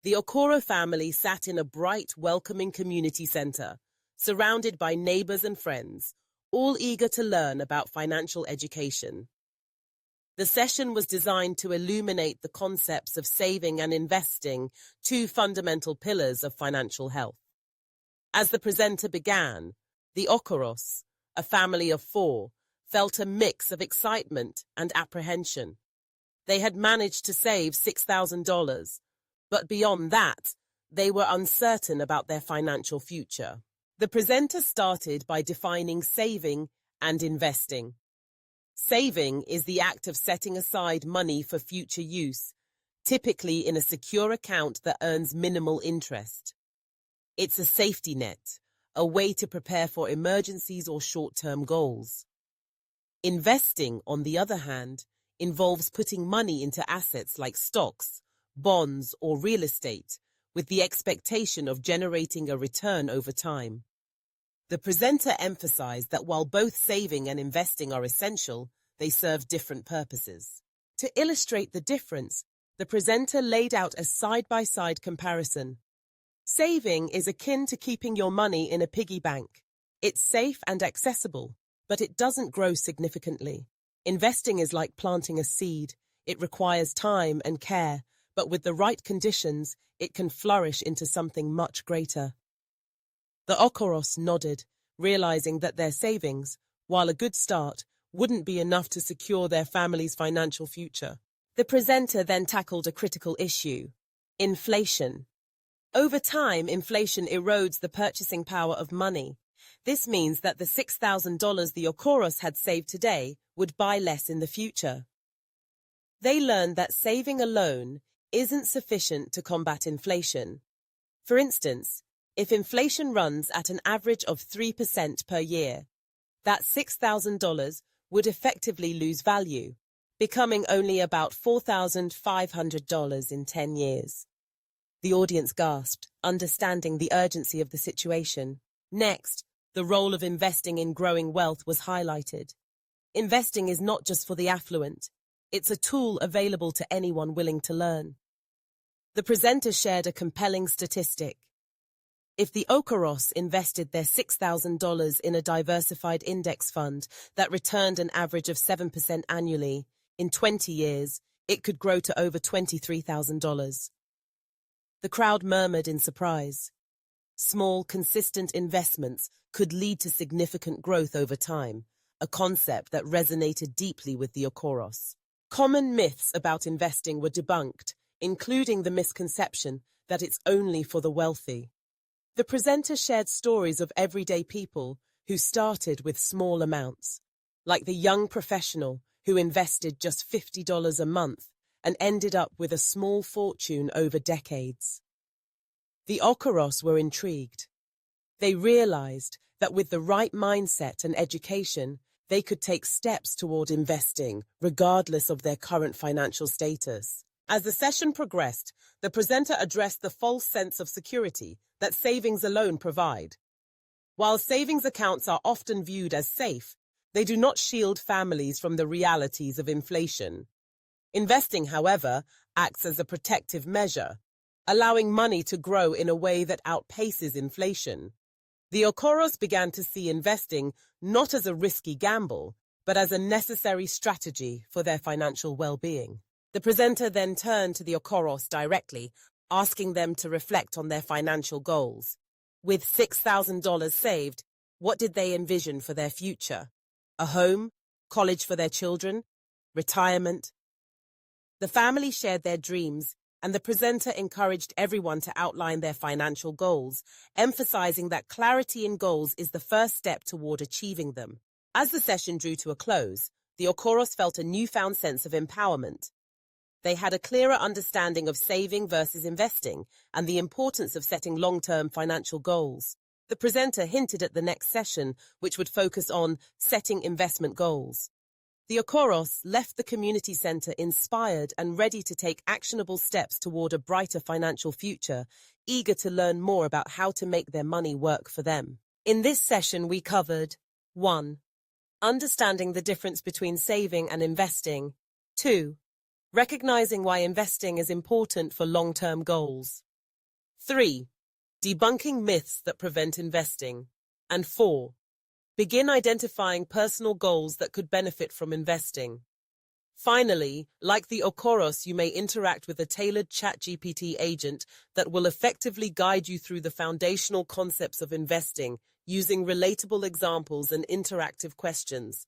The Okoro family sat in a bright, welcoming community center, surrounded by neighbors and friends, all eager to learn about financial education. The session was designed to illuminate the concepts of saving and investing, two fundamental pillars of financial health. As the presenter began, the Okoros, a family of 4, felt a mix of excitement and apprehension. They had managed to save $6,000, but beyond that, they were uncertain about their financial future. The presenter started by defining saving and investing. Saving is the act of setting aside money for future use, typically in a secure account that earns minimal interest. It's a safety net, a way to prepare for emergencies or short-term goals. Investing, on the other hand, involves putting money into assets like stocks, bonds, or real estate, with the expectation of generating a return over time. The presenter emphasized that while both saving and investing are essential, they serve different purposes. To illustrate the difference, the presenter laid out a side-by-side comparison. Saving is akin to keeping your money in a piggy bank. It's safe and accessible, but it doesn't grow significantly. Investing is like planting a seed. It requires time and care, but with the right conditions, it can flourish into something much greater. The Okoros nodded, realizing that their savings, while a good start, wouldn't be enough to secure their family's financial future. The presenter then tackled a critical issue: inflation. Over time, inflation erodes the purchasing power of money. This means that the $6,000 the Okoros had saved today would buy less in the future. They learned that saving alone isn't sufficient to combat inflation. For instance, if inflation runs at an average of 3% per year, that $6,000 would effectively lose value, becoming only about $4,500 in 10 years. The audience gasped, understanding the urgency of the situation. Next, the role of investing in growing wealth was highlighted. Investing is not just for the affluent. It's a tool available to anyone willing to learn. The presenter shared a compelling statistic. If the Okoros invested their $6,000 in a diversified index fund that returned an average of 7% annually, in 20 years, it could grow to over $23,000. The crowd murmured in surprise. Small, consistent investments could lead to significant growth over time, a concept that resonated deeply with the Okoros. Common myths about investing were debunked, including the misconception that it's only for the wealthy. The presenter shared stories of everyday people who started with small amounts, like the young professional who invested just $50 a month and ended up with a small fortune over decades. The Okoros were intrigued. They realized that with the right mindset and education, they could take steps toward investing, regardless of their current financial status. As the session progressed, the presenter addressed the false sense of security that savings alone provide. While savings accounts are often viewed as safe, they do not shield families from the realities of inflation. Investing, however, acts as a protective measure, allowing money to grow in a way that outpaces inflation. The Okoros began to see investing not as a risky gamble, but as a necessary strategy for their financial well-being. The presenter then turned to the Okoros directly, asking them to reflect on their financial goals. With $6,000 saved, what did they envision for their future? A home? College for their children? Retirement? The family shared their dreams, and the presenter encouraged everyone to outline their financial goals, emphasizing that clarity in goals is the first step toward achieving them. As the session drew to a close, the Okoros felt a newfound sense of empowerment. They had a clearer understanding of saving versus investing and the importance of setting long-term financial goals. The presenter hinted at the next session, which would focus on setting investment goals. The Okoros left the community center inspired and ready to take actionable steps toward a brighter financial future, eager to learn more about how to make their money work for them. In this session, we covered 1. Understanding the difference between saving and investing. 2. Recognizing why investing is important for long-term goals. 3. Debunking myths that prevent investing. And 4. Begin identifying personal goals that could benefit from investing. Finally, like the Okoros, you may interact with a tailored ChatGPT agent that will effectively guide you through the foundational concepts of investing using relatable examples and interactive questions.